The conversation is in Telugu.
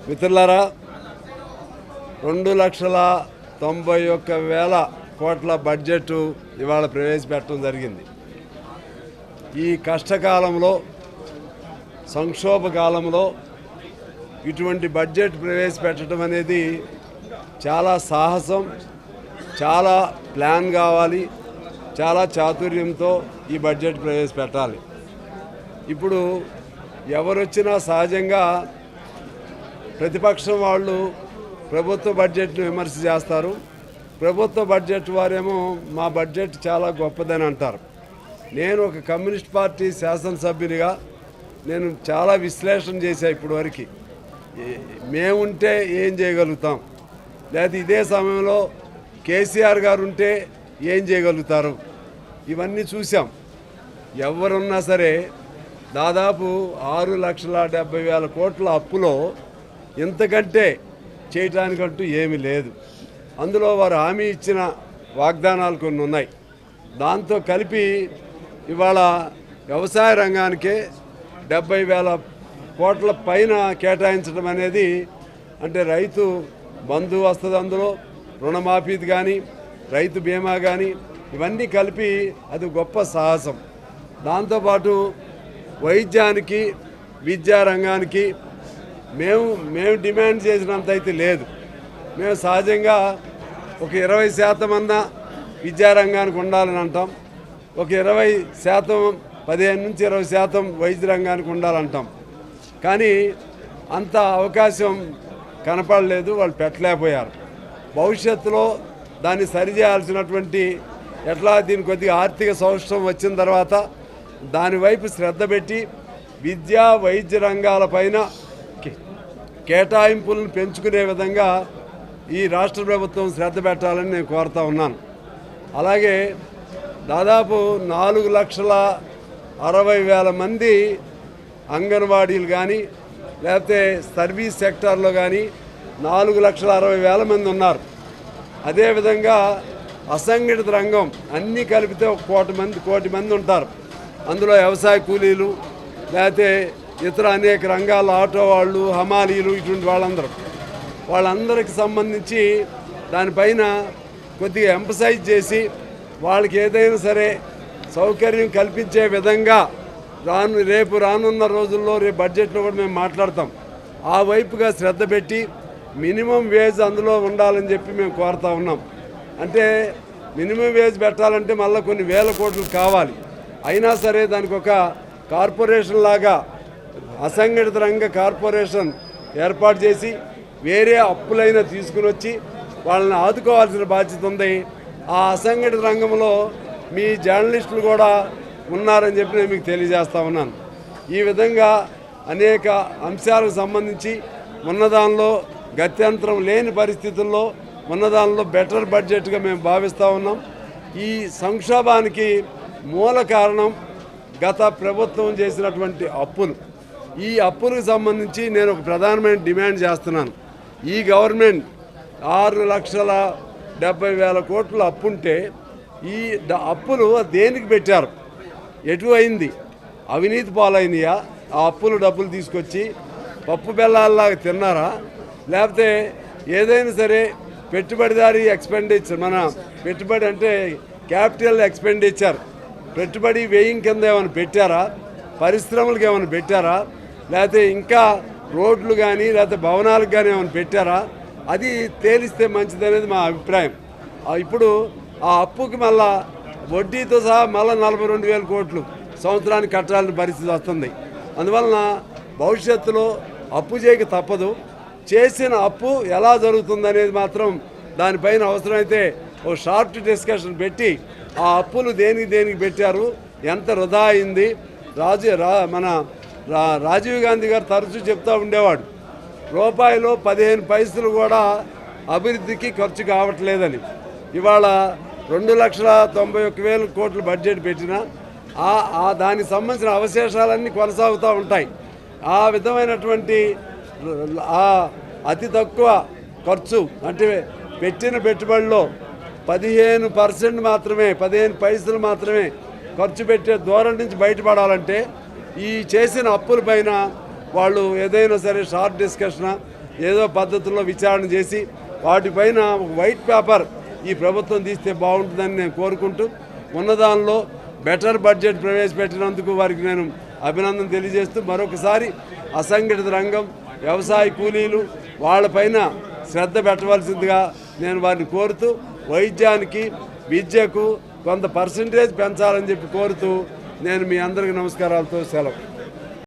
మిత్రులారా, 2,91,000 కోట్ల బడ్జెట్ ఇవాళ ప్రవేశపెట్టడం జరిగింది. ఈ కష్టకాలంలో, సంక్షోభ కాలంలో ఇటువంటి బడ్జెట్ ప్రవేశపెట్టడం అనేది చాలా సాహసం, చాలా ప్లాన్ కావాలి, చాలా చాతుర్యంతో ఈ బడ్జెట్ ప్రవేశపెట్టాలి. ఇప్పుడు ఎవరొచ్చినా సహజంగా ప్రతిపక్షం వాళ్ళు ప్రభుత్వ బడ్జెట్ను విమర్శ చేస్తారు. ప్రభుత్వ బడ్జెట్ వారేమో మా బడ్జెట్ చాలా గొప్పదని అంటారు. నేను ఒక కమ్యూనిస్ట్ పార్టీ శాసనసభ్యునిగా నేను చాలా విశ్లేషణ చేశాను ఇప్పటి వరకు. మేముంటే ఏం చేయగలుగుతాం, లేదా ఇదే సమయంలో కేసీఆర్ గారు ఉంటే ఏం చేయగలుగుతారు, ఇవన్నీ చూసాం. ఎవరున్నా సరే దాదాపు 6,70,000 కోట్ల అప్పులో ఇంతకంటే చేయటానికంటూ ఏమీ లేదు. అందులో వారు హామీ ఇచ్చిన వాగ్దానాలు కొన్ని ఉన్నాయి. దాంతో కలిపి ఇవాళ వ్యవసాయ రంగానికే 70,000 కోట్ల పైన కేటాయించడం అనేది, అంటే రైతు బంధు వస్తుంది, అందులో రుణమాఫీది కానీ రైతు బీమా కానీ ఇవన్నీ కలిపి అది గొప్ప సాహసం. దాంతోపాటు వైద్యానికి విద్యారంగానికి మేము డిమాండ్ చేసినంత అయితే లేదు. మేము సహజంగా ఒక 20% అన్నా విద్యారంగానికి ఉండాలని అంటాం, ఒక 20%, 15 నుంచి 20% వైద్య రంగానికి ఉండాలంటాం. కానీ అంత అవకాశం కనపడలేదు, వాళ్ళు పెట్టలేకపోయారు. భవిష్యత్తులో దాన్ని సరిచేయాల్సినటువంటి ఎట్లా దీని కొద్దిగా ఆర్థిక సౌష్ఠవం వచ్చిన తర్వాత దానివైపు శ్రద్ధ పెట్టి విద్యా వైద్య రంగాలపైన కేటాయింపులను పెంచుకునే విధంగా ఈ రాష్ట్ర ప్రభుత్వం శ్రద్ధ పెట్టాలని నేను కోరుతా ఉన్నాను. అలాగే దాదాపు 4,60,000 మంది అంగన్వాడీలు కానీ లేకపోతే సర్వీస్ సెక్టార్లో కానీ 4,60,000 మంది ఉన్నారు. అదేవిధంగా అసంఘటిత రంగం అన్నీ కలిపితే 1 కోటి మంది ఉంటారు. అందులో వ్యవసాయ కూలీలు లేకపోతే ఇతర అనేక రంగాల ఆటో వాళ్ళు, హమాలీలు, ఇటువంటి వాళ్ళందరికి సంబంధించి దానిపైన కొద్దిగా ఎంఫసైజ్ చేసి వాళ్ళకి ఏదైనా సరే సౌకర్యం కల్పించే విధంగా రేపు రానున్న రోజుల్లో రేపు బడ్జెట్లో కూడా మేము మాట్లాడతాం. ఆ వైపుగా శ్రద్ధ పెట్టి మినిమం వేజ్ అందులో ఉండాలని చెప్పి మేము కోరుతా ఉన్నాం. అంటే మినిమం వేజ్ పెట్టాలంటే మళ్ళీ కొన్ని వేల కోట్లు కావాలి. అయినా సరే దానికి ఒక కార్పొరేషన్ లాగా అసంఘటిత రంగ కార్పొరేషన్ ఏర్పాటు చేసి వేరే అప్పులైనా తీసుకుని వచ్చి వాళ్ళని ఆదుకోవాల్సిన బాధ్యత ఉంది. ఆ అసంఘటిత రంగంలో మీ జర్నలిస్టులు కూడా ఉన్నారని చెప్పి నేను మీకు తెలియజేస్తా ఉన్నాను. ఈ విధంగా అనేక అంశాలకు సంబంధించి ఉన్నదానిలో గత్యంతరం లేని పరిస్థితుల్లో ఉన్నదానిలో బెటర్ బడ్జెట్గా మేము భావిస్తూ ఉన్నాం. ఈ సంక్షోభానికి మూల కారణం గత ప్రభుత్వం చేసినటువంటి అప్పులు. ఈ అప్పులకు సంబంధించి నేను ఒక ప్రధానమైన డిమాండ్ చేస్తున్నాను. ఈ గవర్నమెంట్ 6,70,000 కోట్ల అప్పుంటే ఈ అప్పులు దేనికి పెట్టారు, ఎటు అయింది, అవినీతి పాలైనయా, ఆ అప్పులు డబ్బులు తీసుకొచ్చి పప్పు బెల్లాల్లాగా తిన్నారా, లేకపోతే ఏదైనా సరే పెట్టుబడిదారీ ఎక్స్పెండిచర్, మన పెట్టుబడి అంటే క్యాపిటల్ ఎక్స్పెండిచర్, పెట్టుబడి వ్యయం కింద ఏమైనా పెట్టారా, పరిశ్రమలకు ఏమైనా పెట్టారా, లేకపోతే ఇంకా రోడ్లు కానీ లేకపోతే భవనాలకు కానీ ఏమైనా పెట్టారా, అది తేలిస్తే మంచిదనేది మా అభిప్రాయం. ఇప్పుడు ఆ అప్పుకి మళ్ళా వడ్డీతో సహా మళ్ళీ 42,000 కోట్లు సంవత్సరానికి కట్టాలని పరిస్థితి వస్తుంది. అందువలన భవిష్యత్తులో అప్పు చేయక తప్పదు. చేసిన అప్పు ఎలా జరుగుతుందనేది మాత్రం దానిపైన అవసరమైతే ఓ షార్ట్ డిస్కషన్ పెట్టి ఆ అప్పులు దేనికి పెట్టారు, ఎంత వృధా అయింది. మన రాజీవ్ గాంధీ గారు తరచూ చెప్తూ ఉండేవాడు, రూపాయిలో 15 పైసలు కూడా అభివృద్ధికి ఖర్చు కావట్లేదని. ఇవాళ 2,91,000 కోట్ల బడ్జెట్ పెట్టినా దానికి సంబంధించిన అవశేషాలన్నీ కొనసాగుతూ ఉంటాయి. ఆ విధమైనటువంటి అతి తక్కువ ఖర్చు అంటే పెట్టిన పెట్టుబడిలో 15% మాత్రమే, 15 పైసలు మాత్రమే ఖర్చు పెట్టే ధోరణి నుంచి బయటపడాలంటే ఈ చేసిన అప్పుల పైన వాళ్ళు ఏదైనా సరే షార్ట్ డిస్కషన్ ఏదో పద్ధతుల్లో విచారణ చేసి వాటిపైన ఒక వైట్ పేపర్ ఈ ప్రభుత్వం తీస్తే బాగుంటుందని నేను కోరుకుంటూ ఉన్నదానిలో బెటర్ బడ్జెట్ ప్రవేశపెట్టినందుకు వారికి నేను అభినందన తెలియజేస్తూ మరొకసారి అసంఘటిత రంగం వ్యవసాయ కూలీలు వాళ్ళపైన శ్రద్ధ పెట్టవలసిందిగా నేను వారిని కోరుతూ వైద్యానికి విద్యకు కొంత పర్సంటేజ్ పెంచాలని చెప్పి కోరుతూ నేను మీ అందరికీ నమస్కారాలతో సెలవు.